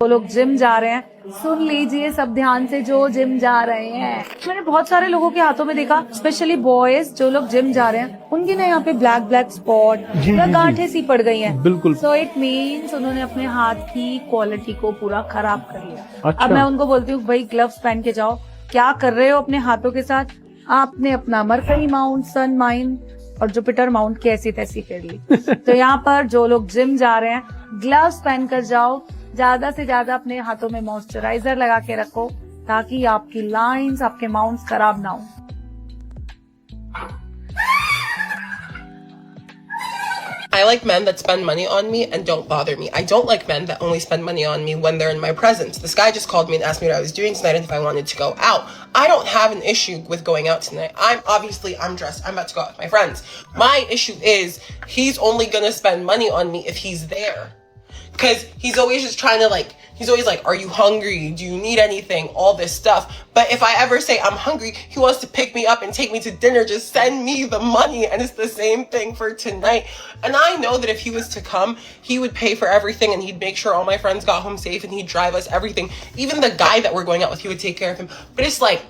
वो लोग जिम जा रहे हैं, सुन लीजिए सब ध्यान से, जो जिम जा रहे हैं। मैंने बहुत सारे लोगों के हाथों में देखा, स्पेशली बॉयज जो लोग जिम जा रहे हैं, उनकी ना यहाँ पे ब्लैक ब्लैक स्पॉट या गांठें सी पड़ गई हैं। बिल्कुल। सो इट मीन्स उन्होंने अपने हाथ की क्वालिटी को पूरा खराब कर लिया। अच्छा। अब मैं उनको बोलती हूँ, भाई ग्लव्स पहन के जाओ। क्या कर रहे हो अपने हाथों के साथ? आपने अपना मरकरी माउंट, सन माउंट और जुपिटर माउंट की ऐसी तैसी कर ली। तो यहाँ पर जो लोग जिम जा रहे हैं, ग्लव्स पहन कर जाओ। ज्यादा से ज्यादा अपने हाथों में मॉइस्चराइजर लगा के रखो, ताकि आपकी लाइंस, आपके माउंट्स खराब ना हो। I like men that spend money on me and don't bother me. I don't like men that only spend money on me when they're in my presence. This guy just called me and asked me what I was doing tonight and if I wanted to go out. I don't have an issue with going out tonight. I'm dressed. I'm about to go out with my friends. My issue is he's only gonna spend money on me if he's there. Because he's always just trying to he's always like, are you hungry? Do you need anything? All this stuff. But if I ever say I'm hungry, he wants to pick me up and take me to dinner. Just send me the money. And it's the same thing for tonight. And I know that if he was to come, he would pay for everything and he'd make sure all my friends got home safe and he'd drive us everything. Even the guy that we're going out with, he would take care of him. But it's like,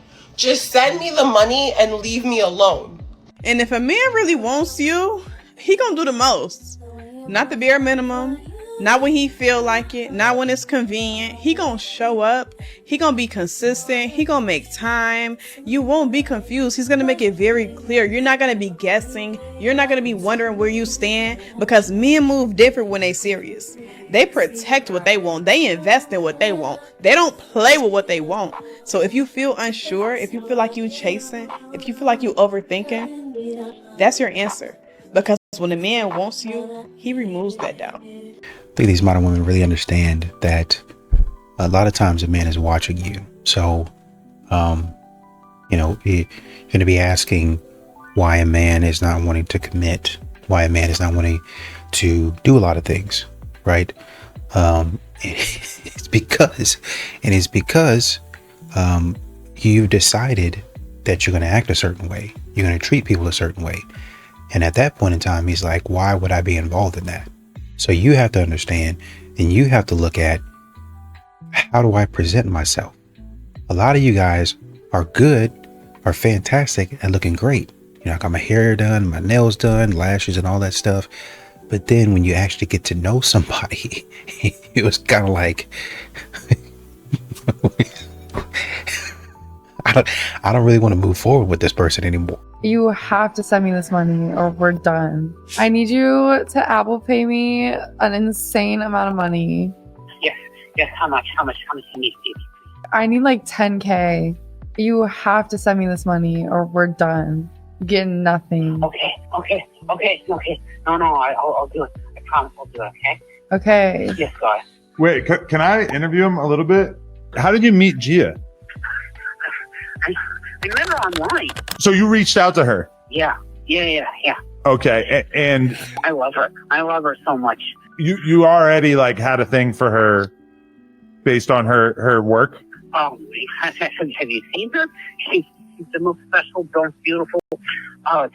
just send me the money and leave me alone. And if a man really wants you, he gonna do the most. Not the bare minimum. Not when he feel like it, not when it's convenient. He gonna show up. He gonna be consistent. He gonna make time. You won't be confused. He's gonna make it very clear. You're not gonna be guessing. You're not gonna be wondering where you stand, because men move different when they serious. They protect what they want. They invest in what they want. They don't play with what they want. So if you feel unsure, if you feel like you chasing, if you feel like you overthinking, that's your answer. Because when a man wants you, he removes that doubt. I think these modern women really understand that a lot of times a man is watching you. So, you're going to be asking why a man is not wanting to commit, why a man is not wanting to do a lot of things, right? It's because you've decided that you're going to act a certain way. You're going to treat people a certain way. And at that point in time, he's like, why would I be involved in that? So you have to understand, and you have to look at, how do I present myself? A lot of you guys are fantastic at looking great. I got my hair done, my nails done, lashes and all that stuff. But then when you actually get to know somebody, it was kind of like, I don't really want to move forward with this person anymore. You have to send me this money or we're done. I need you to Apple Pay me an insane amount of money. Yes, how much do you need? I need like 10K. You have to send me this money or we're done. You get nothing. Okay. No, I'll do it. I promise I'll do it, okay? Okay. Yes, God. Wait, can I interview him a little bit? How did you meet Gia? I met her online. So you reached out to her? Yeah. Okay, and I love her. I love her so much. you already had a thing for her based on her work? Oh, have you seen her? She's the most special, most beautiful. I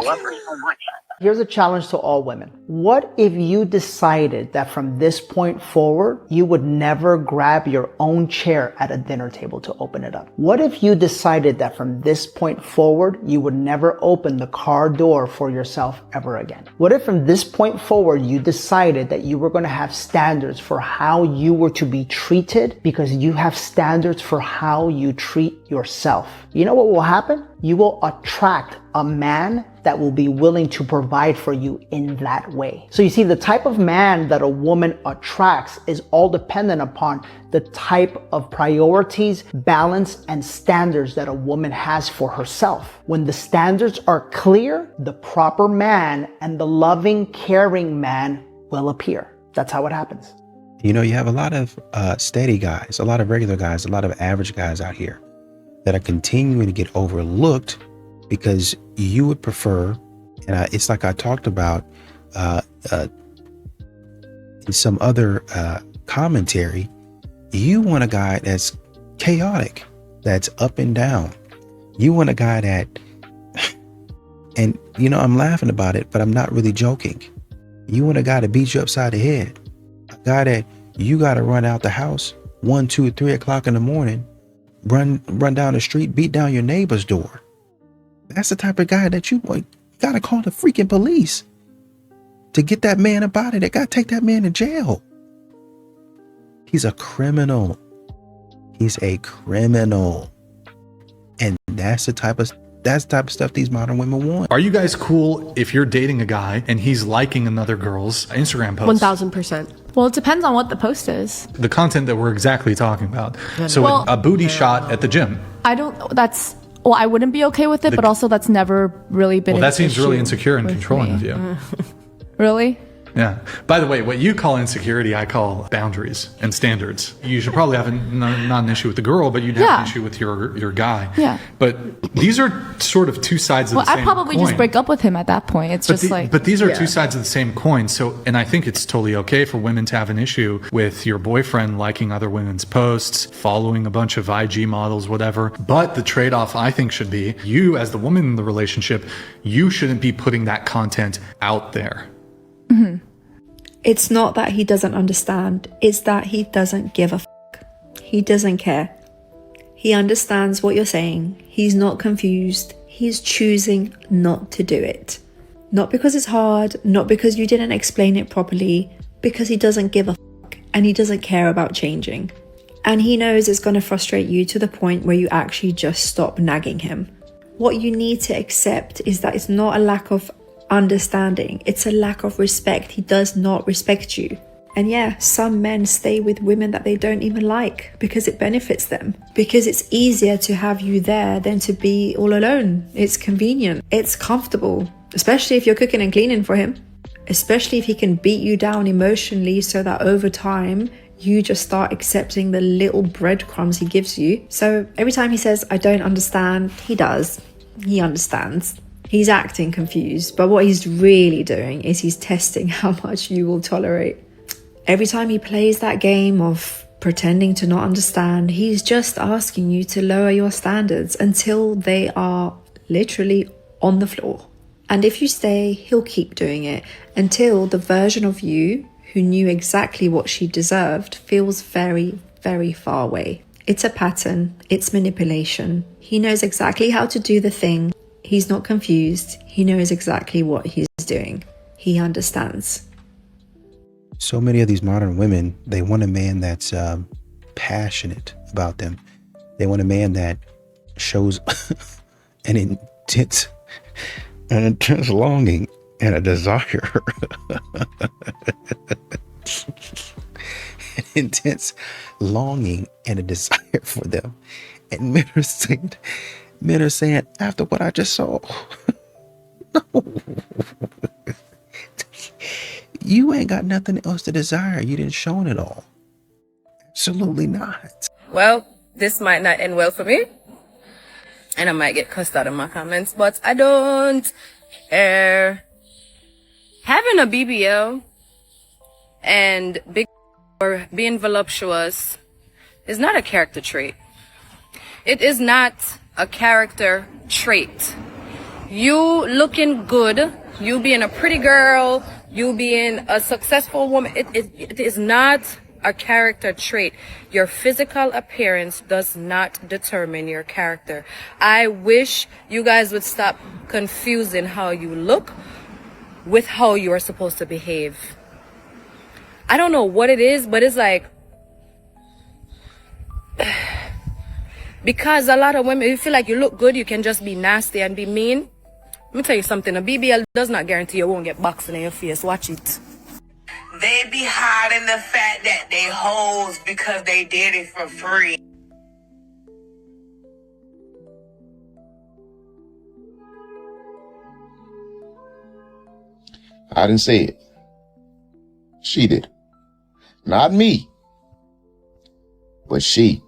love her so much. Here's a challenge to all women. What if you decided that from this point forward, you would never grab your own chair at a dinner table to open it up? What if you decided that from this point forward, you would never open the car door for yourself ever again? What if from this point forward, you decided that you were going to have standards for how you were to be treated because you have standards for how you treat yourself? You know what will happen? You will attract a man that will be willing to provide for you in that way. So you see, the type of man that a woman attracts is all dependent upon the type of priorities, balance, and standards that a woman has for herself. When the standards are clear, the proper man and the loving, caring man will appear. That's how it happens. You have a lot of steady guys, a lot of regular guys, a lot of average guys out here that are continuing to get overlooked because you would prefer, and it's like I talked about in some other commentary, you want a guy that's chaotic, that's up and down. You want a guy that, and I'm laughing about it, but I'm not really joking. You want a guy to beat you upside the head, a guy that you got to run out the house 1, 2, 3 o'clock in the morning, run down the street, beat down your neighbor's door. That's the type of guy that you got to call the freaking police to get that man up out of there. Got to take that man to jail. He's a criminal. He's a criminal. And that's the type of stuff these modern women want. Are you guys cool if you're dating a guy and he's liking another girl's Instagram post? 1000%. Well, it depends on what the post is. The content that we're exactly talking about. So Well- a booty shot at the gym. I wouldn't be okay with it, but also that's never really been Well, an that seems really issue insecure and with controlling me. of you. Really? Yeah. By the way, what you call insecurity, I call boundaries and standards. You should probably have not an issue with the girl, but you'd have Yeah. an issue with your guy. Yeah. But these are sort of two sides of Well, the same I'd probably coin. just break up with him at that point. It's just like... But these are two sides of the same coin. So, and I think it's totally okay for women to have an issue with your boyfriend liking other women's posts, following a bunch of IG models, whatever. But the trade-off, I think, should be you as the woman in the relationship, you shouldn't be putting that content out there. It's not that he doesn't understand, it's that he doesn't give a fuck. He doesn't care. He understands what you're saying. He's not confused. He's choosing not to do it. Not because it's hard, not because you didn't explain it properly, because he doesn't give a fuck and he doesn't care about changing. And he knows it's going to frustrate you to the point where you actually just stop nagging him. What you need to accept is that it's not a lack of understanding, it's a lack of respect. He does not respect you. And yeah, some men stay with women that they don't even like because it benefits them, because it's easier to have you there than to be all alone. It's convenient, it's comfortable, especially if you're cooking and cleaning for him, especially if he can beat you down emotionally so that over time you just start accepting the little breadcrumbs he gives you. So every time he says, I don't understand, he does. He understands. He's acting confused, but what he's really doing is he's testing how much you will tolerate. Every time he plays that game of pretending to not understand, he's just asking you to lower your standards until they are literally on the floor. And if you stay, he'll keep doing it until the version of you who knew exactly what she deserved feels very, very far away. It's a pattern, it's manipulation. He knows exactly how to do the thing. He's not confused. He knows exactly what he's doing. He understands. So many of these modern women, they want a man that's passionate about them. They want a man that shows an intense longing and a desire. An intense longing and a desire for them. And men are saying, after what I just saw, no. You ain't got nothing else to desire. You didn't show it all. Absolutely not. Well, this might not end well for me. And I might get cussed out in my comments, but I don't care. Having a BBL and big or being voluptuous is not a character trait. It is not a character trait. You looking good, you being a pretty girl, you being a successful woman, it is not a character trait. Your physical appearance does not determine your character. I wish you guys would stop confusing how you look with how you are supposed to behave. I don't know what it is, but it's like, because a lot of women, you feel like you look good, you can just be nasty and be mean. Let me tell you something, a BBL does not guarantee you won't get boxing in your face. Watch it. They be hiding the fact that they hoes because they did it for free. I didn't say it. She did. Not me. But she.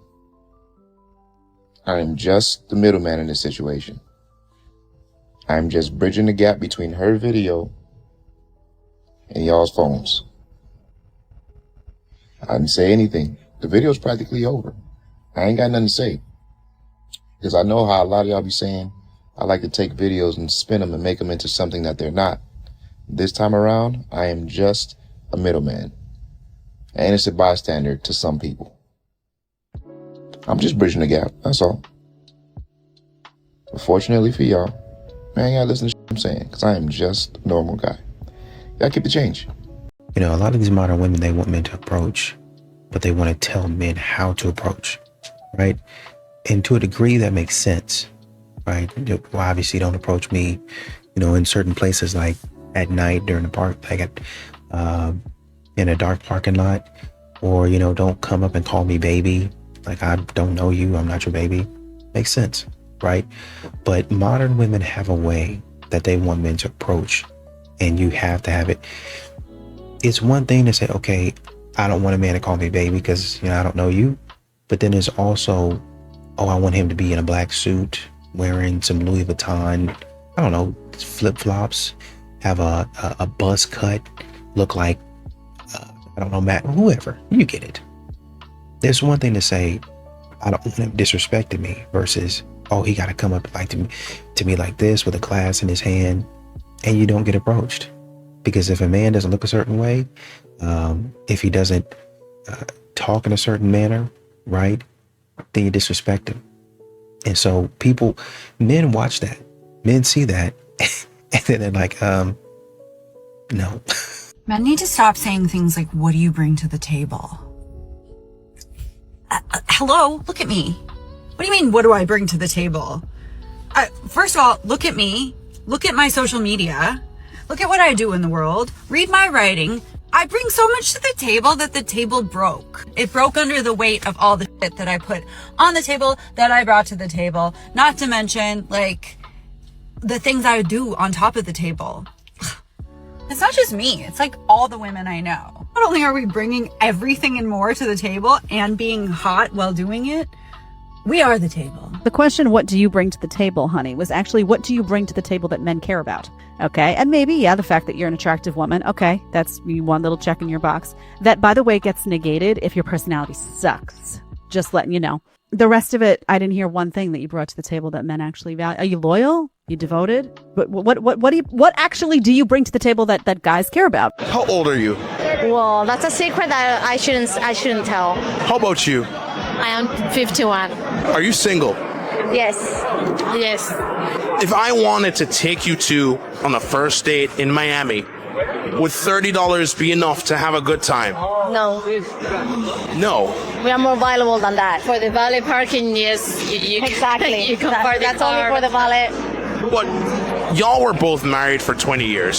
I am just the middleman in this situation. I am just bridging the gap between her video and y'all's phones. I didn't say anything. The video's practically over. I ain't got nothing to say. Because I know how a lot of y'all be saying, I like to take videos and spin them and make them into something that they're not. This time around, I am just a middleman. an innocent bystander to some people. I'm just bridging the gap, that's all. But fortunately for y'all, man, you gotta listen to I'm saying, because I am just a normal guy. You gotta keep the change. You know, a lot of these modern women, they want men to approach, but they want to tell men how to approach, right? And to a degree that makes sense, right? Well, obviously don't approach me, you know, in certain places, like at night during the park, like at, in a dark parking lot, or, you know, don't come up and call me baby. Like, I don't know you, I'm not your baby. Makes sense, right? But modern women have a way that they want men to approach, and you have to have it. It's one thing to say, okay, I don't want a man to call me baby because, you know, I don't know you. But then there's also, oh, I want him to be in a black suit, wearing some Louis Vuitton, I don't know, flip-flops, have a buzz cut, look like, I don't know, Matt, whoever, you get it. There's one thing to say, I don't want him disrespecting me, versus, oh, he got to come up like to me like this with a glass in his hand, and you don't get approached. Because if a man doesn't look a certain way, if he doesn't talk in a certain manner, right, then you disrespect him. And so men watch that, men see that, and then they're like, no. Men need to stop saying things like, what do you bring to the table? Hello, look at me. What do you mean, what do I bring to the table? First of all, look at me. Look at my social media. Look at what I do in the world. Read my writing. I bring so much to the table that the table broke. It broke under the weight of all the shit that I put on the table, that I brought to the table. Not to mention, like, the things I would do on top of the table. It's not just me. It's like all the women I know. Not only are we bringing everything and more to the table and being hot while doing it, we are the table. The question, what do you bring to the table, honey, was actually, what do you bring to the table that men care about? Okay. And maybe, yeah, the fact that you're an attractive woman. Okay. That's one little check in your box. That, by the way, gets negated if your personality sucks. Just letting you know. The rest of it, I didn't hear one thing that you brought to the table that men actually value. Are you loyal? You devoted? But what actually do you bring to the table that guys care about? How old are you? Well, that's a secret that I shouldn't tell. How about you? I am 51. Are you single? Yes. Yes. If I wanted to take you on a first date in Miami, would $30 be enough to have a good time? No. No. We are more valuable than that. For the valet parking, yes. Exactly. You can park that's only for the valet. But y'all were both married for 20 years.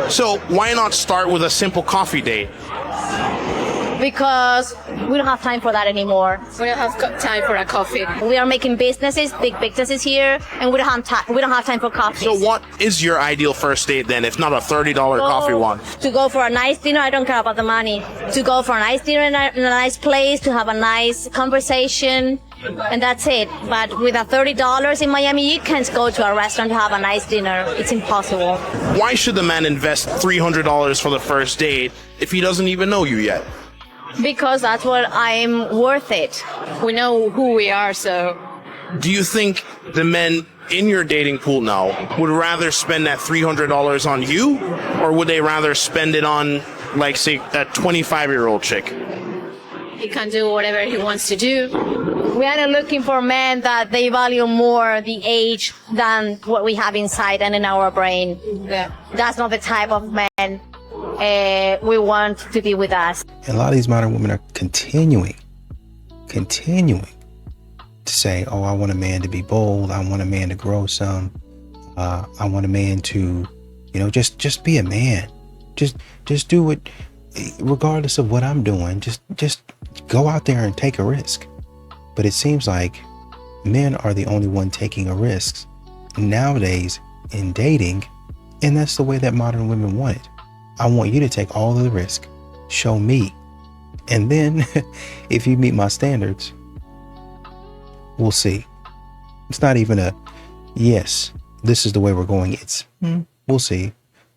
So why not start with a simple coffee date? Because we don't have time for that anymore. We don't have time for a coffee. We are making businesses, big businesses here, and we don't have time for coffee. So what is your ideal first date then, if not a $30 coffee one? To go for a nice dinner, I don't care about the money. To go for a nice dinner in a nice place, to have a nice conversation, and that's it. But with a $30 in Miami, you can't go to a restaurant to have a nice dinner. It's impossible. Why should the man invest $300 for the first date if he doesn't even know you yet? Because that's what I'm worth it. We know who we are, so. Do you think the men in your dating pool now would rather spend that $300 on you, or would they rather spend it on, like, say, that 25-year-old chick? He can do whatever he wants to do. We are not looking for men that they value more the age than what we have inside and in our brain. Yeah. That's not the type of man we want to be with us. And a lot of these modern women are continuing to say, oh, I want a man to be bold. I want a man to grow some. I want a man to, you know, just be a man. Just do it, regardless of what I'm doing. Just go out there and take a risk. But it seems like men are the only one taking a risk nowadays in dating. And that's the way that modern women want it. I want you to take all of the risk. Show me. And then if you meet my standards, we'll see. It's not even a, yes, this is the way we're going. It's, we'll see.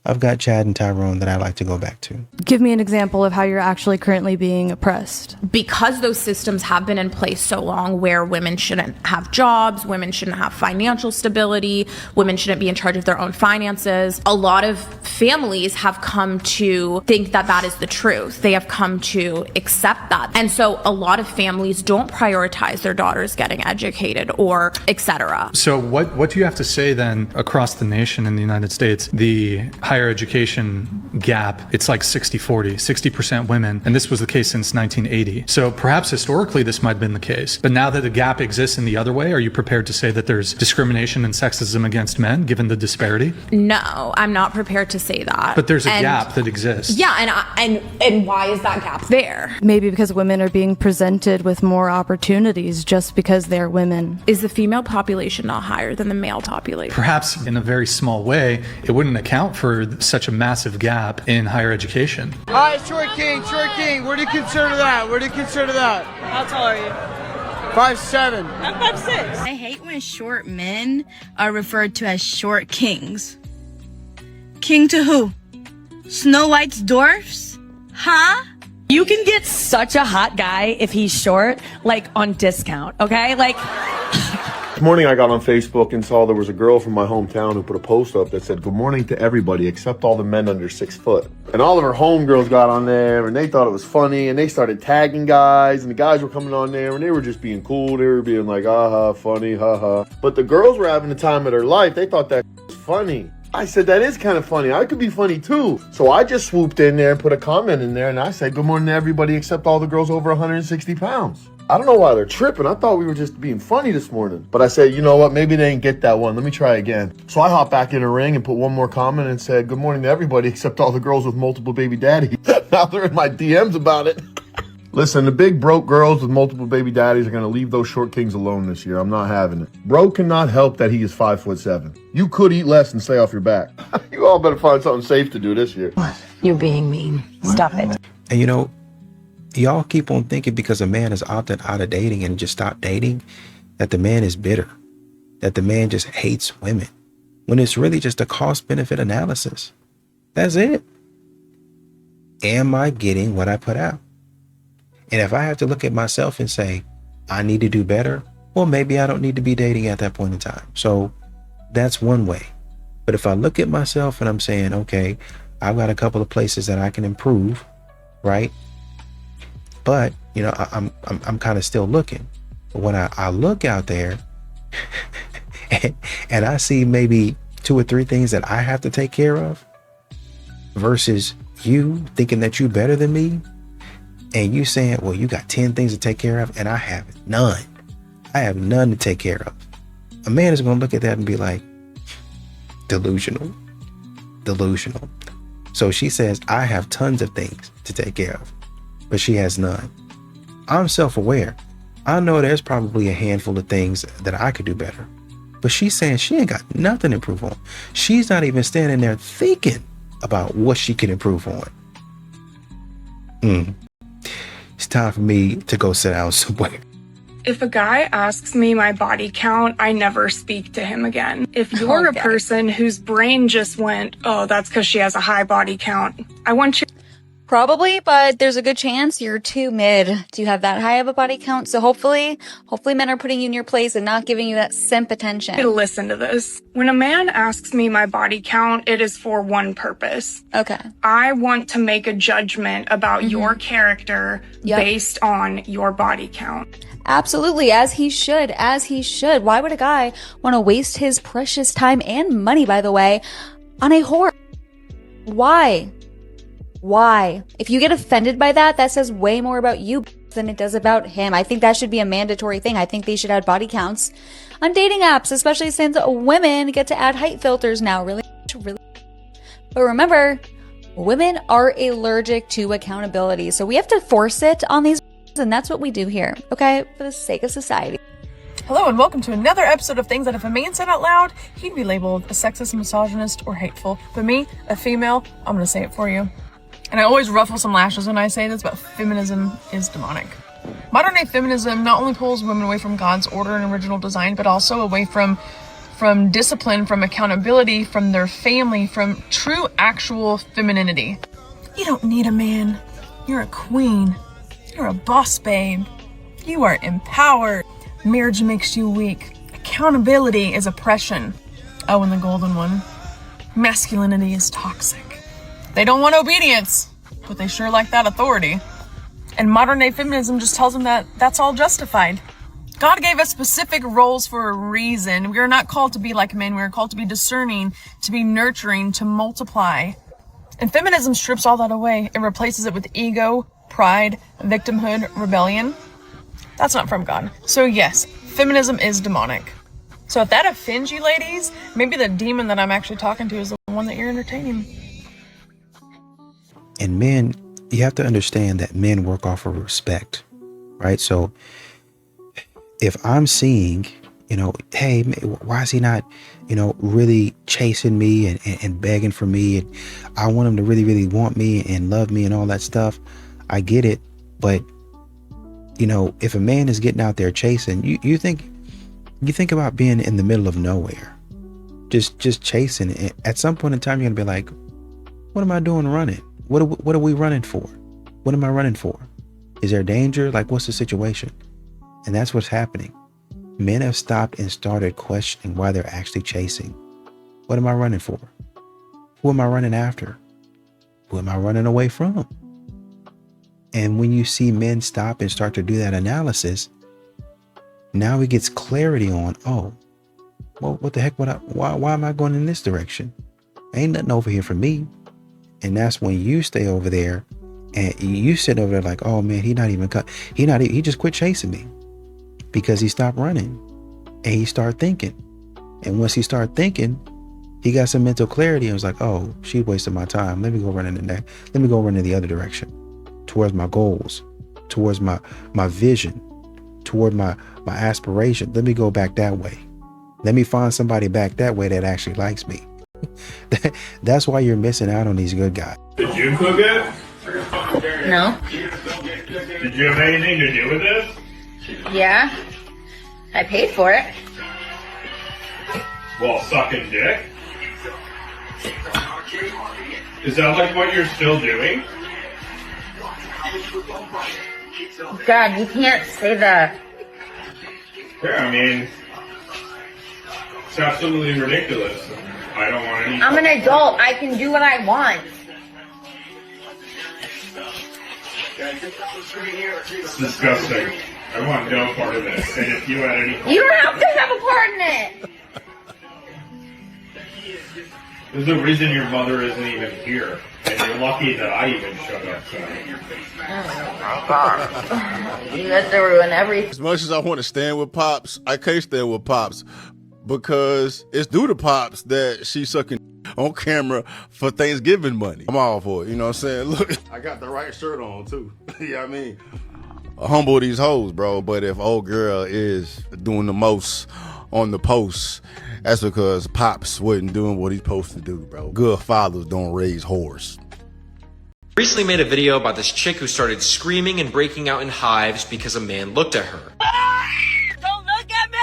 I've got Chad and Tyrone that I like to go back to. Give me an example of how you're actually currently being oppressed. Because those systems have been in place so long where women shouldn't have jobs, women shouldn't have financial stability, women shouldn't be in charge of their own finances, a lot of families have come to think that that is the truth. They have come to accept that. And so a lot of families don't prioritize their daughters getting educated or etc. So what do you have to say then across the nation in the United States? The higher education gap, it's like 60-40, 60% women, and this was the case since 1980. So perhaps historically this might have been the case, but now that the gap exists in the other way, are you prepared to say that there's discrimination and sexism against men given the disparity? No, I'm not prepared to say that. But there's a gap that exists. Yeah, and why is that gap there? Maybe because women are being presented with more opportunities just because they're women. Is the female population not higher than the male population? Perhaps in a very small way, it wouldn't account for such a massive gap in higher education. All right, Short King, where do you consider that? How tall are you? 5'7". I'm 5'6". I hate when short men are referred to as short kings. King to who? Snow White's dwarfs? Huh? You can get such a hot guy if he's short, like on discount, okay? Like... This morning I got on Facebook and saw there was a girl from my hometown who put a post up that said, "Good morning to everybody except all the men under 6 foot." And all of her homegirls got on there and they thought it was funny and they started tagging guys, and the guys were coming on there and they were just being cool. They were being like, aha, funny, haha. But the girls were having the time of their life. They thought that was funny. I said, that is kind of funny. I could be funny too. So I just swooped in there and put a comment in there and I said, "Good morning to everybody except all the girls over 160 pounds. I don't know why they're tripping. I thought we were just being funny this morning. But I said, you know what? Maybe they didn't get that one. Let me try again. So I hopped back in the ring and put one more comment and said, "Good morning to everybody except all the girls with multiple baby daddies." Now they're in my DMs about it. Listen, the big broke girls with multiple baby daddies are going to leave those short kings alone this year. I'm not having it. Bro cannot help that he is 5'7". You could eat less and stay off your back. You all better find something safe to do this year. You're being mean. Stop it. And you know, y'all keep on thinking because a man has opted out of dating and just stopped dating, that the man is bitter, that the man just hates women, when it's really just a cost-benefit analysis. That's it. Am I getting what I put out? And if I have to look at myself and say, I need to do better, well, maybe I don't need to be dating at that point in time. So that's one way. But if I look at myself and I'm saying, okay, I've got a couple of places that I can improve, right? But, you know, I'm kind of still looking. But when I look out there and I see maybe 2 or 3 things that I have to take care of versus you thinking that you're better than me, and you saying, well, you got 10 things to take care of and I have none. I have none to take care of. A man is going to look at that and be like, delusional. So she says, I have tons of things to take care of, but she has none. I'm self-aware. I know there's probably a handful of things that I could do better, but she's saying she ain't got nothing to improve on. She's not even standing there thinking about what she can improve on. It's time for me to go sit down somewhere. If a guy asks me my body count, I never speak to him again. If you're a person whose brain just went, oh, that's because she has a high body count, I want you... Probably, but there's a good chance you're too mid to have that high of a body count. So hopefully men are putting you in your place and not giving you that simp attention. To listen to this. When a man asks me my body count, it is for one purpose. Okay. I want to make a judgment about your character based on your body count. Absolutely, as he should. Why would a guy want to waste his precious time and money, by the way, on a whore? Why? If you get offended by that, that says way more about you than it does about him. I think that should be a mandatory thing. I think they should add body counts on dating apps, especially since women get to add height filters now. Really. But remember, women are allergic to accountability, so we have to force it on these, and that's what we do here, okay? For the sake of society. Hello and welcome to another episode of Things That If a Man Said Out Loud, he'd be labeled a sexist, misogynist, or hateful. But me, a female, I'm gonna say it for you. And I always ruffle some lashes when I say this, but feminism is demonic. Modern day feminism not only pulls women away from God's order and original design, but also away from from discipline, from accountability, from their family, from true actual femininity. You don't need a man. You're a queen. You're a boss babe. You are empowered. Marriage makes you weak. Accountability is oppression. Oh, and the golden one. Masculinity is toxic. They don't want obedience, but they sure like that authority. And modern day feminism just tells them that that's all justified. God gave us specific roles for a reason. We are not called to be like men. We are called to be discerning, to be nurturing, to multiply. And feminism strips all that away. It replaces it with ego, pride, victimhood, rebellion. That's not from God. So yes, feminism is demonic. So if that offends you ladies, maybe the demon that I'm actually talking to is the one that you're entertaining. And men, you have to understand that men work off of respect, right? So if I'm seeing, hey, why is he not, really chasing me and begging for me? And I want him to really, really want me and love me and all that stuff. I get it. But, if a man is getting out there chasing, you think about being in the middle of nowhere, just chasing. And at some point in time, you're going to be like, what am I doing running? What are we running for? What am I running for? Is there danger? Like, what's the situation? And that's what's happening. Men have stopped and started questioning why they're actually chasing. What am I running for? Who am I running after? Who am I running away from? And when you see men stop and start to do that analysis, now it gets clarity on, oh, well, what the heck? Why am I going in this direction? Ain't nothing over here for me. And that's when you stay over there and you sit over there like, oh man, he just quit chasing me because he stopped running and he started thinking. And once he started thinking, he got some mental clarity and was like, oh, she wasted my time. Let me go run in the other direction towards my goals, towards my vision, toward my aspiration. Let me go back that way. Let me find somebody back that way that actually likes me. That's why you're missing out on these good guys. Did you cook it? No. Did you have anything to do with this? Yeah. I paid for it. Well, sucking dick? Is that like what you're still doing? God, you can't say that. Yeah, I mean, it's absolutely ridiculous. I don't want any... I'm an adult. I can do what I want. It's disgusting. I want no part of this. And if you had any... You don't have to have a part in it. There's a reason your mother isn't even here. And you're lucky that I even showed up tonight. Oh, God. You guys ruin everything. As much as I want to stand with Pops, I can't stand with Pops because it's due to Pops that she's sucking on camera for Thanksgiving money. I'm all for it, you know what I'm saying? Look, I got the right shirt on too. You know what I mean? Humble these hoes, bro. But if old girl is doing the most on the post, that's because Pops wasn't doing what he's supposed to do, bro. Good fathers don't raise whores. Recently made a video about this chick who started screaming and breaking out in hives because a man looked at her. Don't look at me!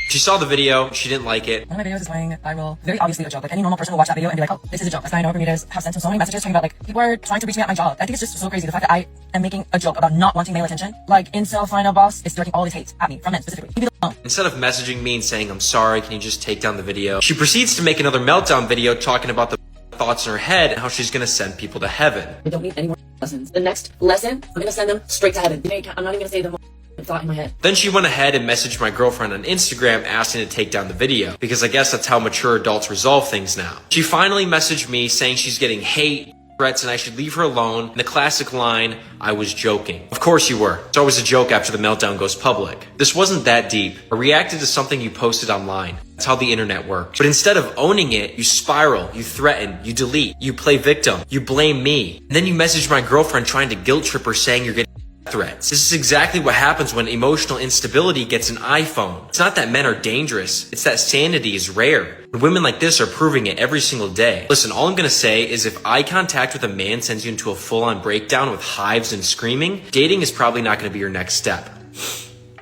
She saw the video, she didn't like it. One of my videos is going viral. Very obviously a joke. Like any normal person will watch that video and be like, oh, this is a joke. That's not normal for me to have sent him so many messages talking about like, people are trying to reach me at my job. I think it's just so crazy. The fact that I am making a joke about not wanting male attention. Like, incel final boss is directing all his hate at me, from men specifically. Leave it alone. Instead of messaging me and saying, I'm sorry, can you just take down the video? She proceeds to make another meltdown video talking about the thoughts in her head and how she's gonna send people to heaven. I don't need any more lessons. The next lesson, I'm gonna send them straight to heaven. I'm not even gonna say the thought in my head. Then she went ahead and messaged my girlfriend on Instagram asking to take down the video, because I guess that's how mature adults resolve things now. She finally messaged me saying she's getting hate, threats, and I should leave her alone. And the classic line, I was joking. Of course you were. It's always a joke after the meltdown goes public. This wasn't that deep. I reacted to something you posted online. That's how the internet works. But instead of owning it, you spiral, you threaten, you delete, you play victim, you blame me. And then you message my girlfriend trying to guilt trip her saying you're getting threats. This is exactly what happens when emotional instability gets an iPhone. It's not that men are dangerous, it's that sanity is rare. And women like this are proving it every single day. Listen, all I'm gonna say is if eye contact with a man sends you into a full-on breakdown with hives and screaming, dating is probably not gonna be your next step.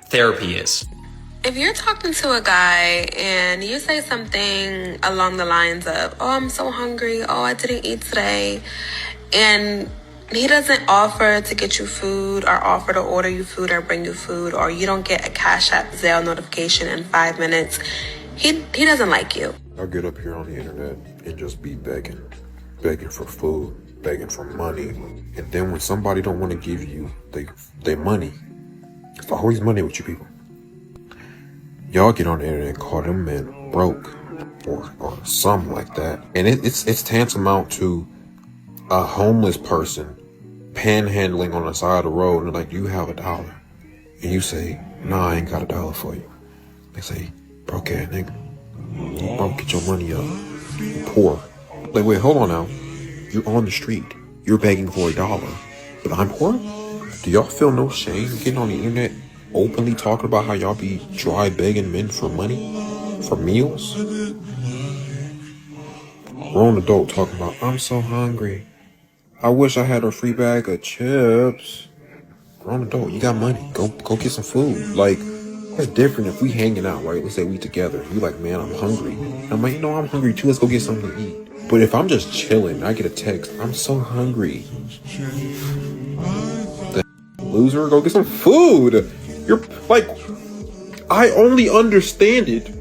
Therapy is. if you're talking to a guy and you say something along the lines of, oh, I'm so hungry, oh, I didn't eat today, and he doesn't offer to get you food or offer to order you food or bring you food, or you don't get a Cash App Zelle notification in 5 minutes, he doesn't like you. I'll get up here on the internet and just be begging for food, begging for money. And then when somebody don't want to give you their money, it's always money with you people. Y'all get on the internet and call them men broke or something like that. And it's tantamount to a homeless person panhandling on the side of the road and they're like, you have $1. And you say, nah, I ain't got $1 for you. They say, broke ass nigga. You broke, get your money up. You poor. Like, wait, hold on now. You're on the street. You're begging for $1. But I'm poor? Do y'all feel no shame getting on the internet openly talking about how y'all be dry begging men for money? For meals? Grown adult talking about, I'm so hungry. I wish I had a free bag of chips. Grown adult, you got money. Go get some food. Like, it's different if we hanging out, right? Let's say we together. You like, man, I'm hungry. I'm like, I'm hungry too. Let's go get something to eat. But if I'm just chilling, I get a text, I'm so hungry. The loser, go get some food. You're like, I only understand it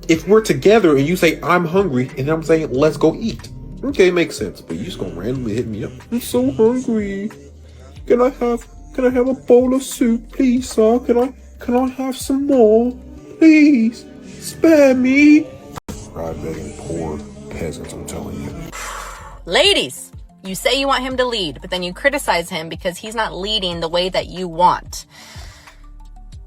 if we're together and you say, I'm hungry, and I'm saying, let's go eat. Okay, makes sense. But you just gonna randomly hit me up. I'm so hungry. Can I have a bowl of soup, please, sir? Can I have some more? Please. Spare me. I'm begging poor peasants, I'm telling you. Ladies, you say you want him to lead, but then you criticize him because he's not leading the way that you want.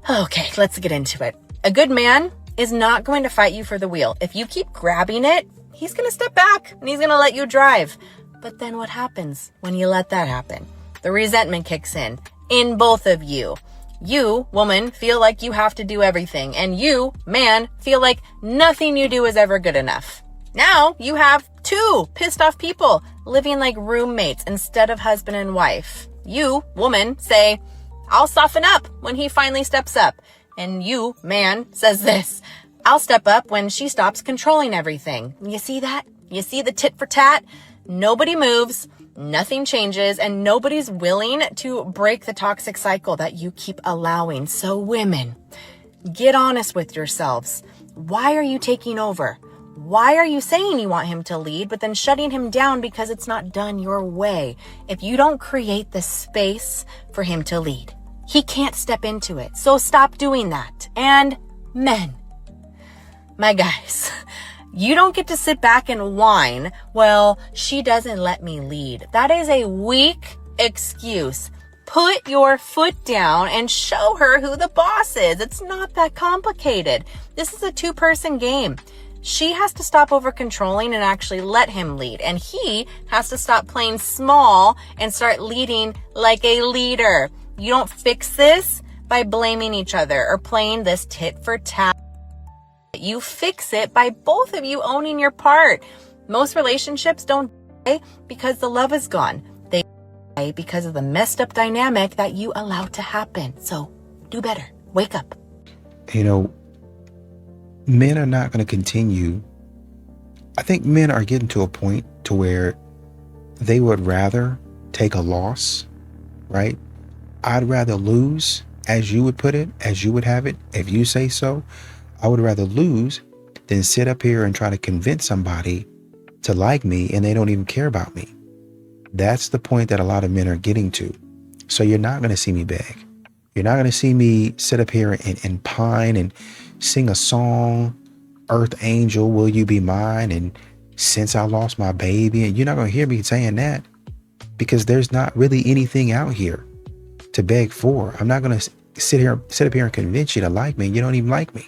Okay, let's get into it. A good man is not going to fight you for the wheel. If you keep grabbing it, he's going to step back and he's going to let you drive. But then what happens when you let that happen? The resentment kicks in both of you. You, woman, feel like you have to do everything. And you, man, feel like nothing you do is ever good enough. Now you have two pissed off people living like roommates instead of husband and wife. You, woman, say, I'll soften up when he finally steps up. And you, man, says this, I'll step up when she stops controlling everything. You see that? You see the tit for tat? Nobody moves, nothing changes, and nobody's willing to break the toxic cycle that you keep allowing. So women, get honest with yourselves. Why are you taking over? Why are you saying you want him to lead, but then shutting him down because it's not done your way? If you don't create the space for him to lead, he can't step into it. So stop doing that. And men, my guys, you don't get to sit back and whine, well, she doesn't let me lead. That is a weak excuse. Put your foot down and show her who the boss is. It's not that complicated. This is a two-person game. She has to stop over controlling and actually let him lead. And he has to stop playing small and start leading like a leader. You don't fix this by blaming each other or playing this tit for tat. You fix it by both of you owning your part. Most relationships don't die because the love is gone. They die because of the messed up dynamic that you allowed to happen. So do better. Wake up. You know, men are not going to continue. I think men are getting to a point to where they would rather take a loss, right? I'd rather lose, as you would put it, as you would have it, if you say so. I would rather lose than sit up here and try to convince somebody to like me and they don't even care about me. That's the point that a lot of men are getting to. So you're not going to see me beg. You're not going to see me sit up here and pine and sing a song, Earth Angel, will you be mine? And since I lost my baby, and you're not going to hear me saying that because there's not really anything out here to beg for. I'm not going to sit up here and convince you to like me. You don't even like me.